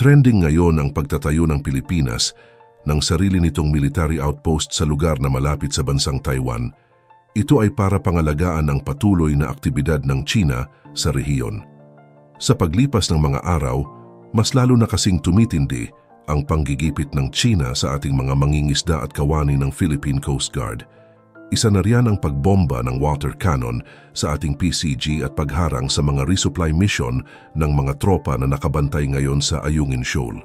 Trending ngayon ang pagtatayo ng Pilipinas ng sarili nitong military outpost sa lugar na malapit sa bansang Taiwan. Ito ay para pangalagaan ang patuloy na aktibidad ng China sa rehiyon. Sa paglipas ng mga araw, mas lalo na kasing tumitindi ang panggigipit ng China sa ating mga mangingisda at kawani ng Philippine Coast Guard. Isa na riyan ang pagbomba ng water cannon sa ating PCG at pagharang sa mga resupply mission ng mga tropa na nakabantay ngayon sa Ayungin Shoal.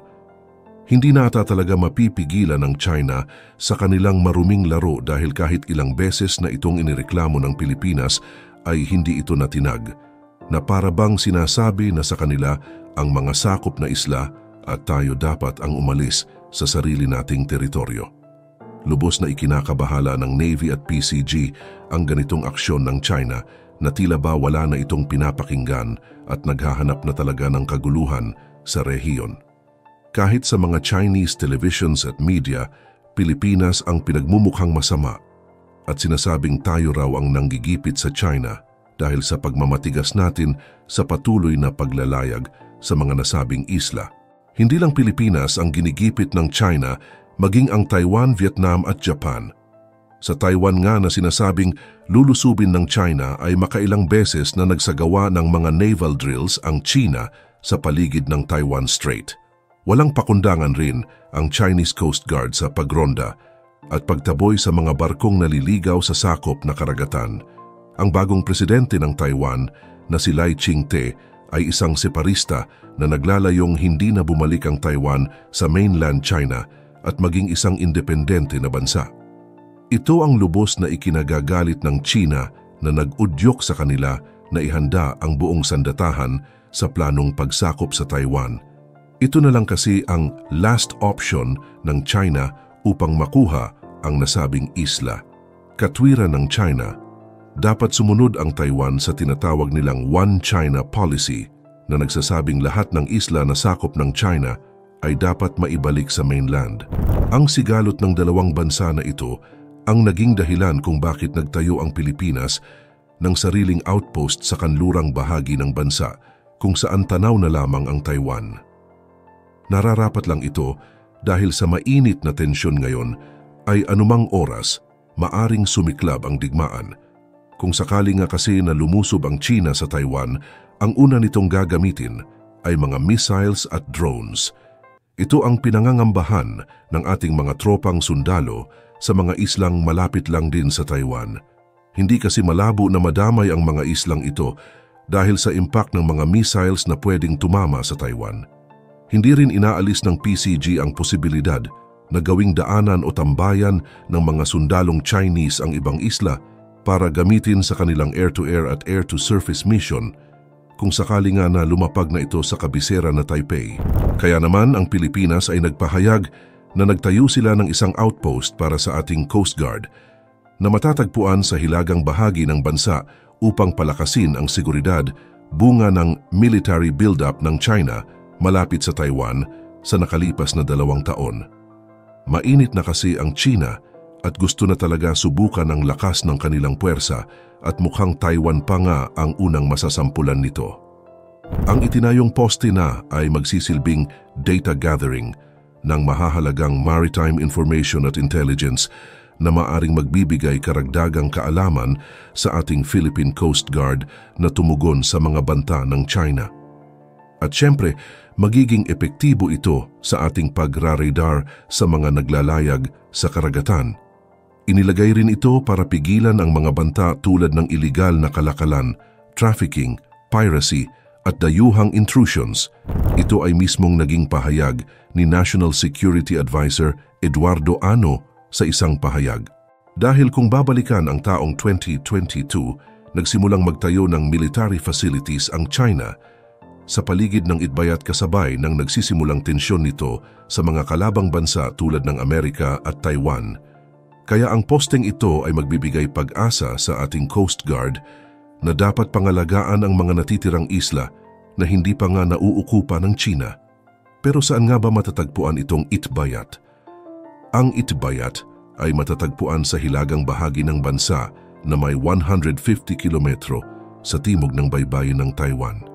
Hindi na ata talaga mapipigilan ng China sa kanilang maruming laro dahil kahit ilang beses na itong inireklamo ng Pilipinas ay hindi ito natinag, na para bang sinasabi na sa kanila ang mga sakop na isla at tayo dapat ang umalis sa sarili nating teritoryo. Lubos na ikinakabahala ng Navy at PCG ang ganitong aksyon ng China na tila ba wala na itong pinapakinggan at naghahanap na talaga ng kaguluhan sa rehiyon. Kahit sa mga Chinese televisions at media, Pilipinas ang pinagmumukhang masama at sinasabing tayo raw ang nanggigipit sa China dahil sa pagmamatigas natin sa patuloy na paglalayag sa mga nasabing isla. Hindi lang Pilipinas ang ginigipit ng China, maging ang Taiwan, Vietnam at Japan. Sa Taiwan nga na sinasabing lulusubin ng China ay makailang beses na nagsagawa ng mga naval drills ang China sa paligid ng Taiwan Strait. Walang pakundangan rin ang Chinese Coast Guard sa pagronda at pagtaboy sa mga barkong naliligaw sa sakop na karagatan. Ang bagong presidente ng Taiwan na si Lai Ching-te ay isang separista na naglalayong hindi na bumalik ang Taiwan sa mainland China at maging isang independente na bansa. Ito ang lubos na ikinagagalit ng China na nag-udyok sa kanila na ihanda ang buong sandatahan sa planong pagsakop sa Taiwan. Ito na lang kasi ang last option ng China upang makuha ang nasabing isla. Katwiran ng China, dapat sumunod ang Taiwan sa tinatawag nilang One China Policy na nagsasabing lahat ng isla na sakop ng China ay dapat maibalik sa mainland. Ang sigalot ng dalawang bansa na ito ang naging dahilan kung bakit nagtayo ang Pilipinas ng sariling outpost sa kanlurang bahagi ng bansa kung saan tanaw na lamang ang Taiwan. Nararapat lang ito dahil sa mainit na tensyon ngayon ay anumang oras maaring sumiklab ang digmaan. Kung sakali nga kasi na lumusob ang China sa Taiwan, ang una nitong gagamitin ay mga missiles at drones. Ito ang pinangangambahan ng ating mga tropang sundalo sa mga islang malapit lang din sa Taiwan. Hindi kasi malabo na madamay ang mga islang ito dahil sa impact ng mga missiles na pwedeng tumama sa Taiwan. Hindi rin inaalis ng PCG ang posibilidad na gawing daanan o tambayan ng mga sundalong Chinese ang ibang isla para gamitin sa kanilang air-to-air at air-to-surface mission kung sakali nga na lumapag na ito sa kabisera na Taipei. Kaya naman ang Pilipinas ay nagpahayag na nagtayo sila ng isang outpost para sa ating Coast Guard na matatagpuan sa hilagang bahagi ng bansa upang palakasin ang seguridad bunga ng military build-up ng China malapit sa Taiwan sa nakalipas na 2 taon. Mainit na kasi ang China at gusto na talaga subukan ang lakas ng kanilang puwersa at mukhang Taiwan pa nga ang unang masasampulan nito. Ang itinayong poste na ay magsisilbing data gathering ng mahahalagang maritime information at intelligence na maaring magbibigay karagdagang kaalaman sa ating Philippine Coast Guard na tumugon sa mga banta ng China. At syempre, magiging epektibo ito sa ating pagra-radar sa mga naglalayag sa karagatan. Inilagay rin ito para pigilan ang mga banta tulad ng iligal na kalakalan, trafficking, piracy at dayuhang intrusions. Ito ay mismong naging pahayag ni National Security Advisor Eduardo Ano sa isang pahayag. Dahil kung babalikan ang taong 2022, nagsimulang magtayo ng military facilities ang China sa paligid ng Itbayat kasabay ng nagsisimulang tensyon nito sa mga kalabang bansa tulad ng Amerika at Taiwan. Kaya ang posting ito ay magbibigay pag-asa sa ating Coast Guard na dapat pangalagaan ang mga natitirang isla na hindi pa nga nauukupa ng China. Pero saan nga ba matatagpuan itong Itbayat? Ang Itbayat ay matatagpuan sa hilagang bahagi ng bansa na may 150 kilometro sa timog ng baybayin ng Taiwan.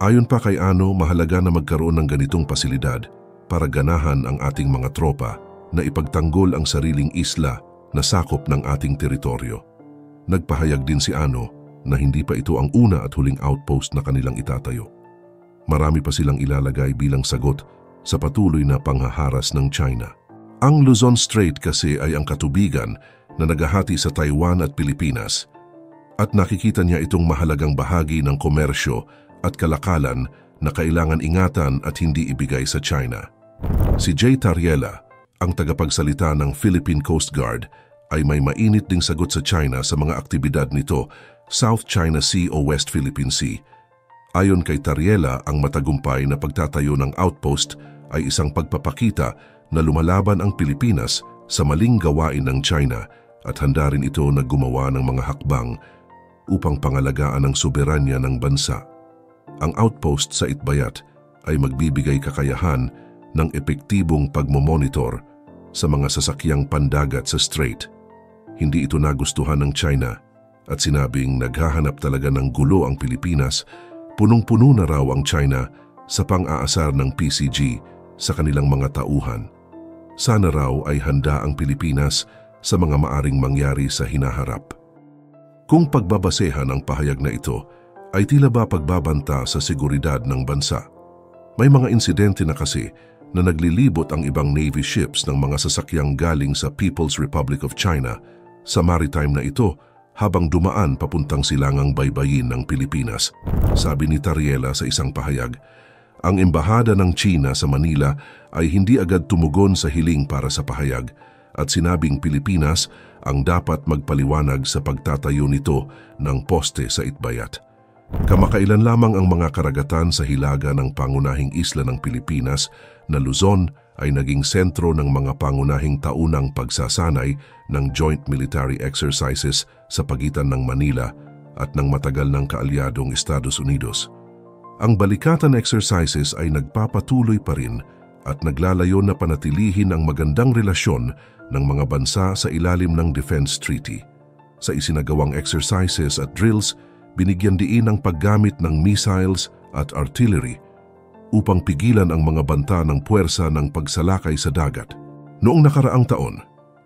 Ayon pa kay Ano, mahalaga na magkaroon ng ganitong pasilidad para ganahan ang ating mga tropa na ipagtanggol ang sariling isla na sakop ng ating teritoryo. Nagpahayag din si Ano na hindi pa ito ang una at huling outpost na kanilang itatayo. Marami pa silang ilalagay bilang sagot sa patuloy na panghaharas ng China. Ang Luzon Strait kasi ay ang katubigan na naghahati sa Taiwan at Pilipinas at nakikita niya itong mahalagang bahagi ng komersyo at kalakalan na kailangan ingatan at hindi ibigay sa China. Si Jay Tariela, ang tagapagsalita ng Philippine Coast Guard, ay may mainit ding sagot sa China sa mga aktibidad nito South China Sea o West Philippine Sea. Ayon kay Tariela, ang matagumpay na pagtatayo ng outpost ay isang pagpapakita na lumalaban ang Pilipinas sa maling gawain ng China at handa rin ito na gumawa ng mga hakbang upang pangalagaan ang soberanya ng bansa. Ang outpost sa Itbayat ay magbibigay kakayahan ng epektibong pagmomonitor sa mga sasakyang pandagat sa strait. Hindi ito nagustuhan ng China at sinabing naghahanap talaga ng gulo ang Pilipinas. Punong-puno na raw ang China sa pang-aasar ng PCG sa kanilang mga tauhan. Sana raw ay handa ang Pilipinas sa mga maaring mangyari sa hinaharap. Kung pagbabasehan ang pahayag na ito, ay tila ba pagbabanta sa seguridad ng bansa. May mga insidente na kasi na naglilibot ang ibang Navy ships ng mga sasakyang galing sa People's Republic of China sa maritime na ito habang dumaan papuntang silangang baybayin ng Pilipinas. Sabi ni Tariela sa isang pahayag, ang embahada ng China sa Manila ay hindi agad tumugon sa hiling para sa pahayag at sinabing Pilipinas ang dapat magpaliwanag sa pagtatayo nito ng poste sa Itbayat. Kamakailan lamang ang mga karagatan sa hilaga ng pangunahing isla ng Pilipinas na Luzon ay naging sentro ng mga pangunahing taunang pagsasanay ng joint military exercises sa pagitan ng Manila at ng matagal ng kaalyadong Estados Unidos. Ang Balikatan exercises ay nagpapatuloy pa rin at naglalayo na panatilihin ang magandang relasyon ng mga bansa sa ilalim ng Defense Treaty. Sa isinagawang exercises at drills, binigyan diin ang paggamit ng missiles at artillery upang pigilan ang mga banta ng puwersa ng pagsalakay sa dagat. Noong nakaraang taon,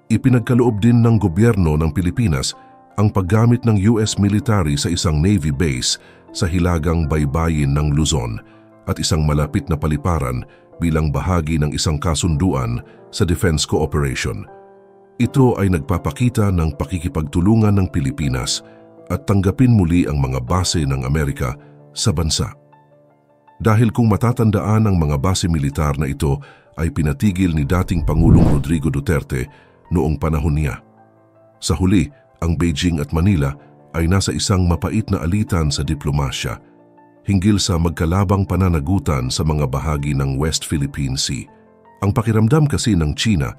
ipinagkaloob din ng gobyerno ng Pilipinas ang paggamit ng US military sa isang Navy base sa hilagang baybayin ng Luzon at isang malapit na paliparan bilang bahagi ng isang kasunduan sa defense cooperation. Ito ay nagpapakita ng pakikipagtulungan ng Pilipinas at tanggapin muli ang mga base ng Amerika sa bansa. Dahil kung matatandaan ang mga base militar na ito ay pinatigil ni dating Pangulong Rodrigo Duterte noong panahon niya. Sa huli, ang Beijing at Manila ay nasa isang mapait na alitan sa diplomasya hinggil sa magkalabang pananagutan sa mga bahagi ng West Philippine Sea. Ang pakiramdam kasi ng China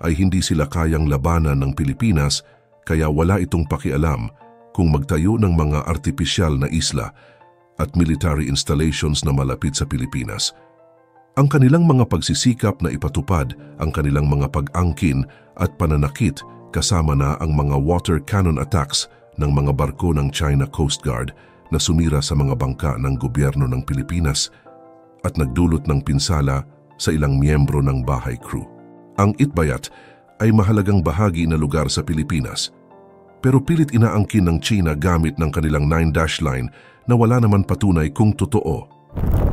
ay hindi sila kayang labanan ng Pilipinas kaya wala itong pakialam kung magtayo ng mga artipisyal na isla at military installations na malapit sa Pilipinas. Ang kanilang mga pagsisikap na ipatupad ang kanilang mga pag-angkin at pananakit kasama na ang mga water cannon attacks ng mga barko ng China Coast Guard na sumira sa mga bangka ng gobyerno ng Pilipinas at nagdulot ng pinsala sa ilang miyembro ng bahay crew. Ang Itbayat ay mahalagang bahagi na lugar sa Pilipinas, pero pilit inaangkin ng China gamit ng kanilang 9-dash line na wala naman patunay kung totoo.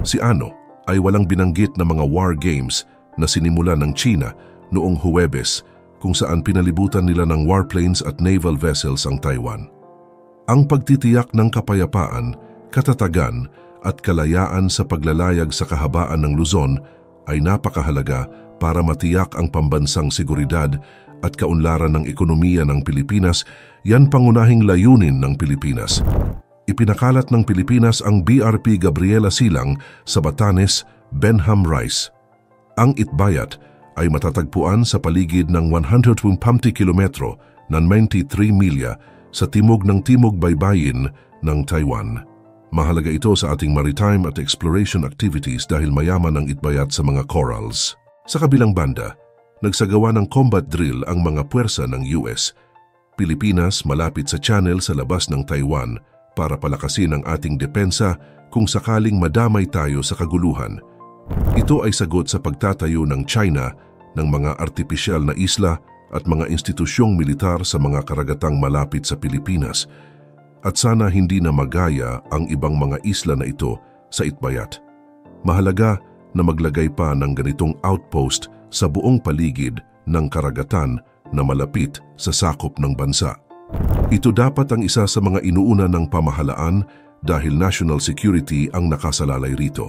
Si Ano ay walang binanggit na mga war games na sinimulan ng China noong Huwebes kung saan pinalibutan nila ng warplanes at naval vessels ang Taiwan. Ang pagtitiyak ng kapayapaan, katatagan at kalayaan sa paglalayag sa kahabaan ng Luzon ay napakahalaga para matiyak ang pambansang seguridad at kaunlaran ng ekonomiya ng Pilipinas. Yan pangunahing layunin ng Pilipinas. Ipinakalat ng Pilipinas ang BRP Gabriela Silang sa Batanes, Benham Rice. Ang Itbayat ay matatagpuan sa paligid ng 150 kilometro na 93 milya sa timog ng timog baybayin ng Taiwan. Mahalaga ito sa ating maritime at exploration activities dahil mayaman ang Itbayat sa mga corals. Sa kabilang banda, nagsagawa ng combat drill ang mga puwersa ng US. Pilipinas malapit sa channel sa labas ng Taiwan para palakasin ang ating depensa kung sakaling madamay tayo sa kaguluhan. Ito ay sagot sa pagtatayo ng China ng mga artipisyal na isla at mga institusyong militar sa mga karagatang malapit sa Pilipinas, at sana hindi na magaya ang ibang mga isla na ito sa Itbayat. Mahalaga na maglagay pa ng ganitong outpost sa buong paligid ng karagatan na malapit sa sakop ng bansa. Ito dapat ang isa sa mga inuuna ng pamahalaan dahil national security ang nakasalalay rito.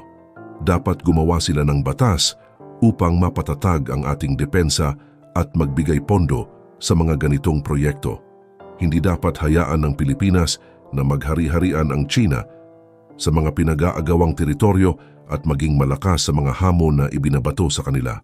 Dapat gumawa sila ng batas upang mapatatag ang ating depensa at magbigay pondo sa mga ganitong proyekto. Hindi dapat hayaan ng Pilipinas na maghari-harian ang China sa mga pinag-aagawang teritoryo at maging malakas sa mga hamon na ibinabato sa kanila.